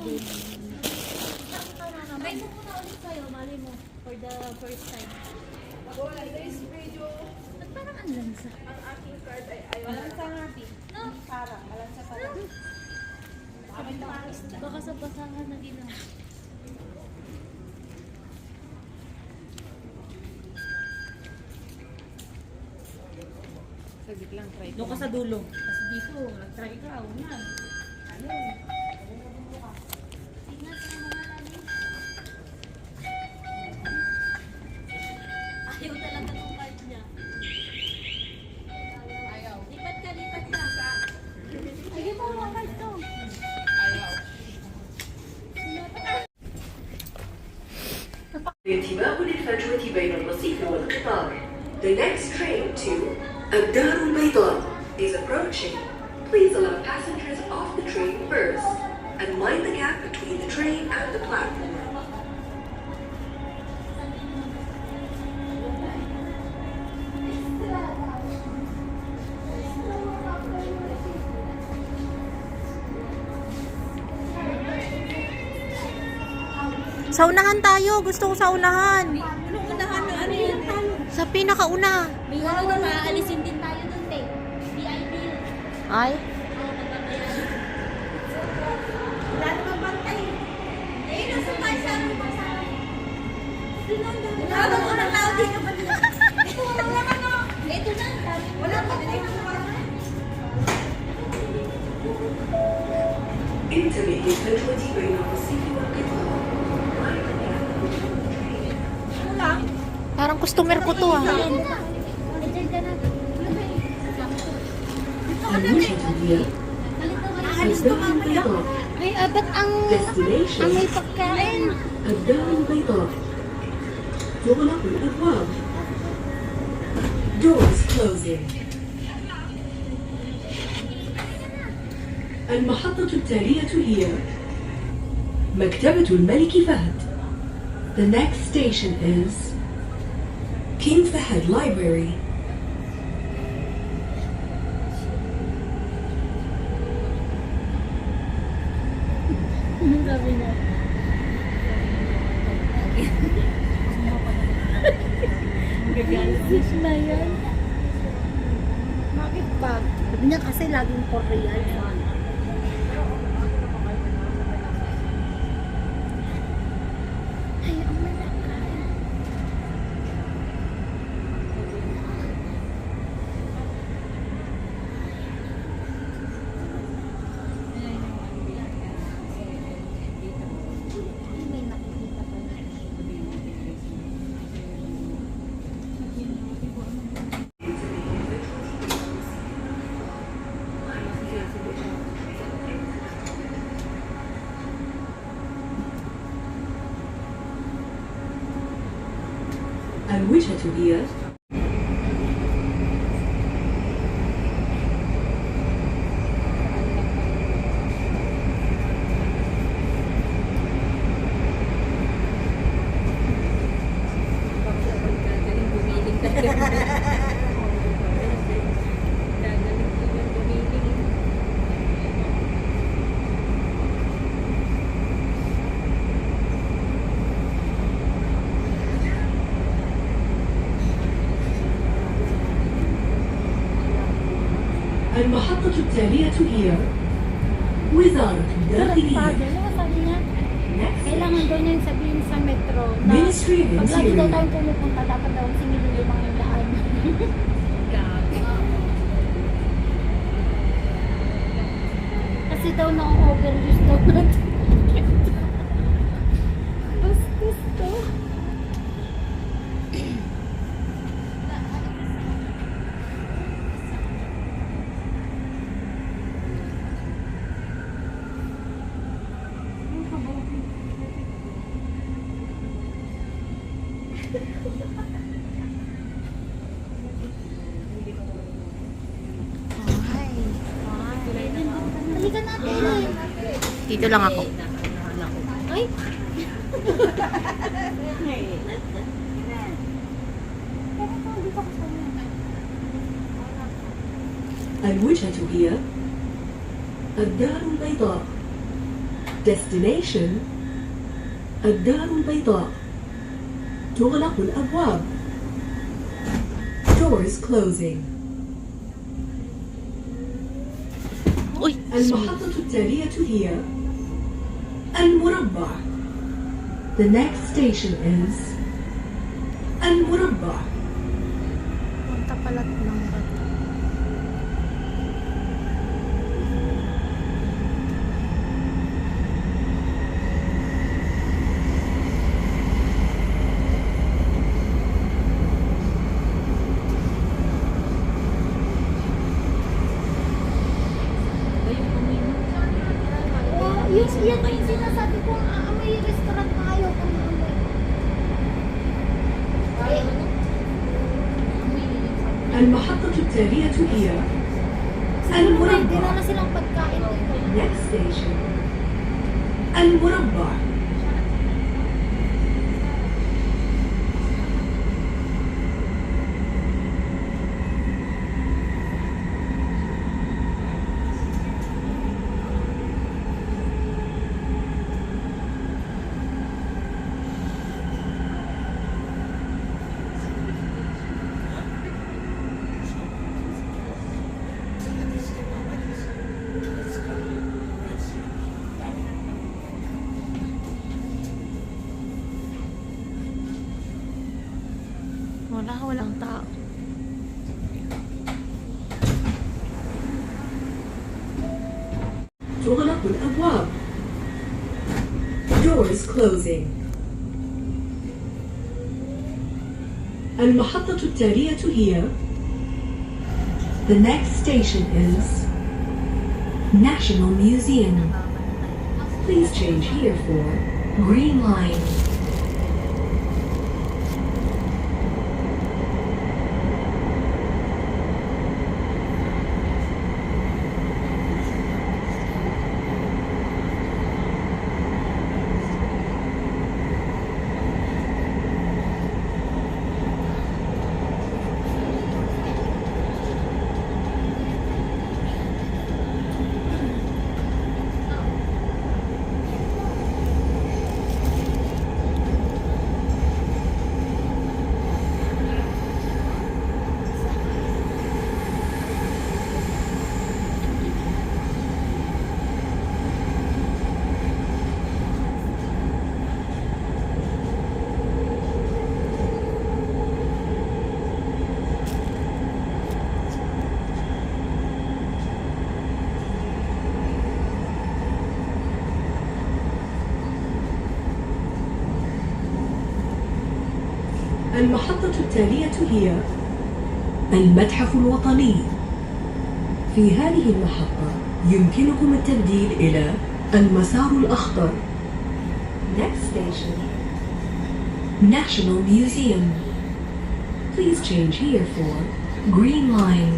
doon. Try mo muna ulit sa'yo, mali mo. For the first time. Wala, guys, medyo Ba't parang ang lansa? ang aking card ay ayaw. Malansa nga, Pi. No? Parang, malansa parang. Baka sa basahan na ginawa. Saglit lang, try Doon ka sa dulo. Kasi dito, nag-try ka. Una. Ayun. Tingnan sa mga lagi. Ayaw talaga ng card niya. Ayaw. Lipat ka, lipat ka. Ayaw mo mga card to. Ayaw. انتباه للفجوة بين الرصيف والقطار. The next train to الدار البيضاء is approaching. Please allow passengers off the train first and mind the gap between the train and the platform. Sa unahan tayo. Gusto ko sa unahan. Anong unahan na ano yun? Sa pinakauna. May ano na maaalisin din tayo dun, te. VIP. Ay. Oo, magbabayaran. Wala naman bantay. Eh, nasa tayo sa ano ba sa wala bang unang tao dito ba? Ito, wala ka no. Ito na. Wala pa. انتبه للفجوة بين الرصيف والقطار. Mind the gap between the train. Ano lang? Parang customer ko to ah. Nandiyan ka na. الوجهة هي الدار البيضاء. Ay, ba't ang Destination may pagkain? الدار البيضاء. تغلق الأبواب. Doors closing. المحطة التالية هي مكتبة الملك فهد. The next station is King Fahd Library. Sabi niya. Gagasip na yan. Bakit ba? Sabi niya kasi laging 4 real. Ay, ang malaki. Ay, may nakikita pa na. الوجهة هي Gagaling gumiling talaga. Gagaling gumiling. المحطة التالية هي وزارة الداخلية. Sabi niya, Next kailangan daw niya yung sabihin sa metro na Ministry of pag lagi daw Interior. tayong pumupunta, dapat daw singilin yung mga daan. Kasi daw na-overuse daw natin. Bastos to. Halika natin. Dito lang ako. Ay! الوجهة هي الدار البيضاء. Destination الدار البيضاء. تغلق الأبواب. Doors closing. Uy, المحطة التالية هي المربع. The next station is المربع. punta pala ng Yung sinasabi ko, may restaurant na ayaw ko na amoy. المحطة التالية هي Hindi المربع. na silang pagkain dito. Next station المربع. walang tao. تغلق الأبواب. Doors closing. المحطة التالية هي The next station is National Museum. Please change here for Green Line. المحطة التالية هي المتحف الوطني. في هذه المحطة يمكنكم التبديل إلى المسار الأخضر. Next station National Museum. Please change here for Green Line.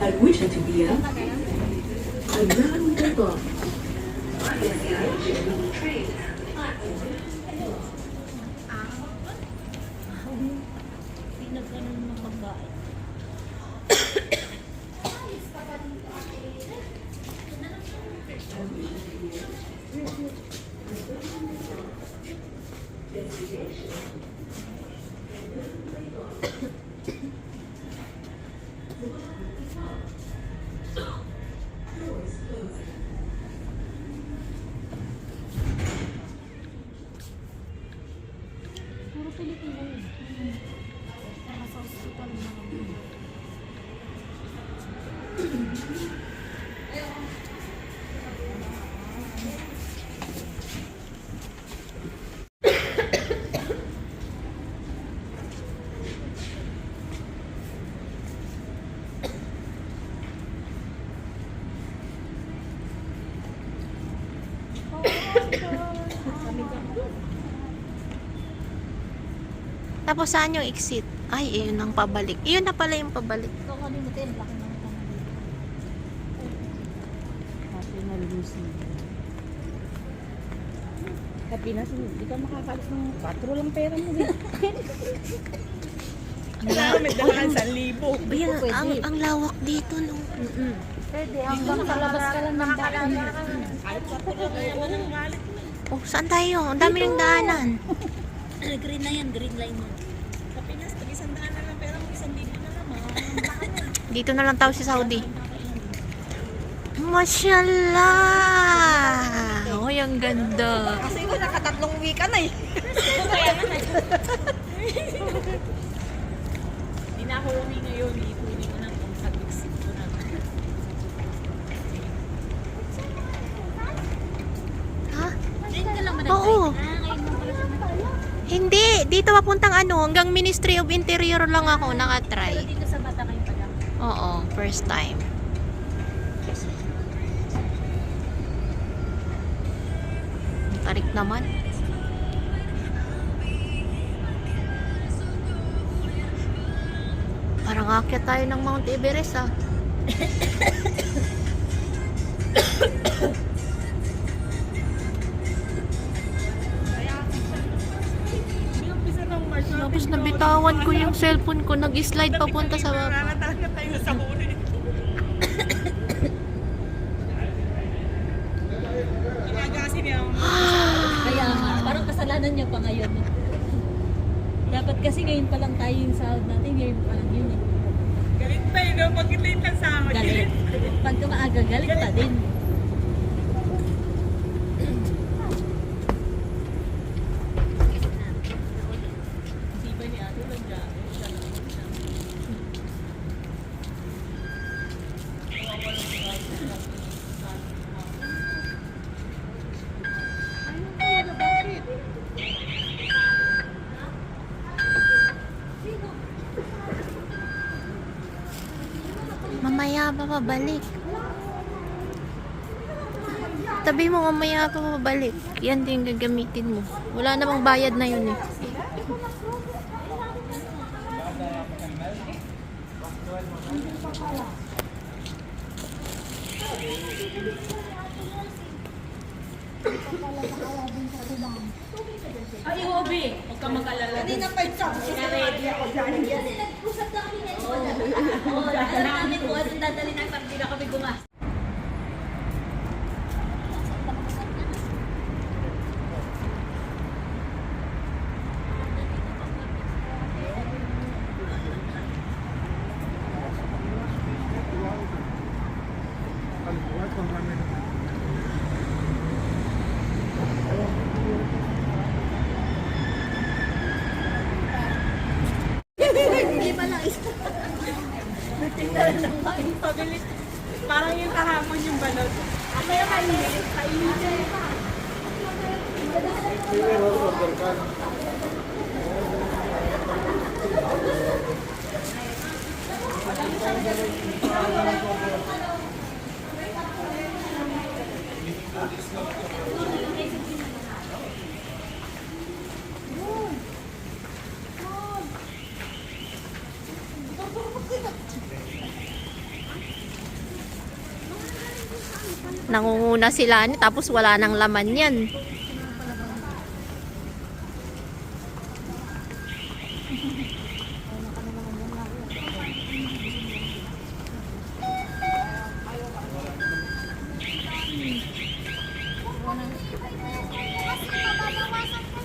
الوجهة هي الدار البيضاء. Puro Pilipino yun. Nasa hospital na kami. Tapos saan yung exit? Ay, iyon ang pabalik. Iyon na pala yung pabalik. Ito ko din natin. Laki ng National Lucy. Sa Pinas, hindi ka makakalis ng 4 lang pera mo. May dalahan 1,000. Ayan, ang lawak dito, no? Pwede, hanggang sa labas ka lang ng daan. Oh, saan tayo? Ang dami ng daanan. Green na yan, green line mo. Sa Pinas, pag 100 na lang pera mo, 1,000 na naman. Dito na lang tayo sa Saudi. Mashallah! Uy, ang ganda. Kasi ko nakatatlong wika na eh. Hindi na ako uwi ngayon. Iikunin ko na itong pag-exit ko na. Ha? Diyan ka lang ba Oo. ngayon mo pala siya Hindi. Dito papuntang hanggang Ministry of Interior lang ako nakatry. dito sa bata kayo pala. Oo, first time. Tarik naman. Parang aakyat tayo ng Mount Everest ah. Umpisa ng March. Tapos nabitawan ko yung cellphone ko, nag-slide papunta sa baba. Nakatakas tayo sa huli. Ginagasin niya. Kaya nga, parang kasalanan niya pa ngayon. Dapat kasi ngayon pa lang tayo yung sahod natin, ngayon pa lang yun eh. Galit pa yun, no? Pag late lang sa akin. Galit. Pagka maaga, galit pa din. Hindi ba ni ate nandiyan? Siya lang. Mamaya pa pabalik. Tabi mo mamaya pa pabalik. Yan din gagamitin mo. Wala namang bayad na yun eh. Ay, Obi! Huwag ka mag-alala. Kanina pa yung sabi ko. Ready ako dyan. Kasi nag-usap na kami ngayon. Oo, alam namin kung anong dadali na pag di na kami gumas. Pabilis. Parang yung kahapon yung balot. Ako yung kainit. Kainit. Nangunguna sila tapos wala nang laman yan.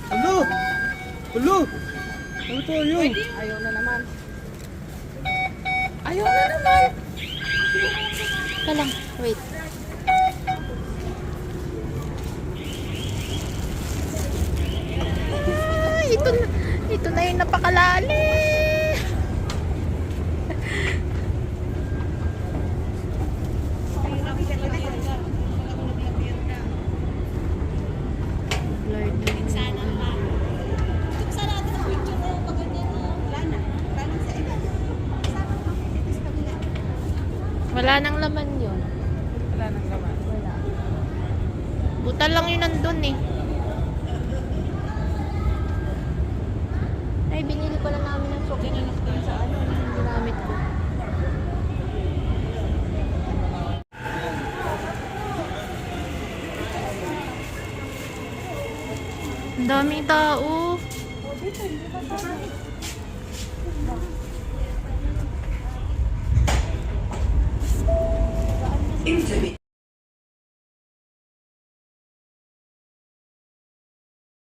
Hello! Hello! Ano to yun? Ayaw na naman. Ka lang, wait. Ah, ito na yung napakalalim. Lord, Sana pa. Sana natin ang picture ko. Pag ganyan mo. Wala na. Wala na sa iba. Sama mo. Dito sa kabila. wala nang laman yun. Wala nang laman. Buta lang yun nandun eh. Ay, binili ko Sa ano yung ginamit ko. Ang daming tao. Intermit.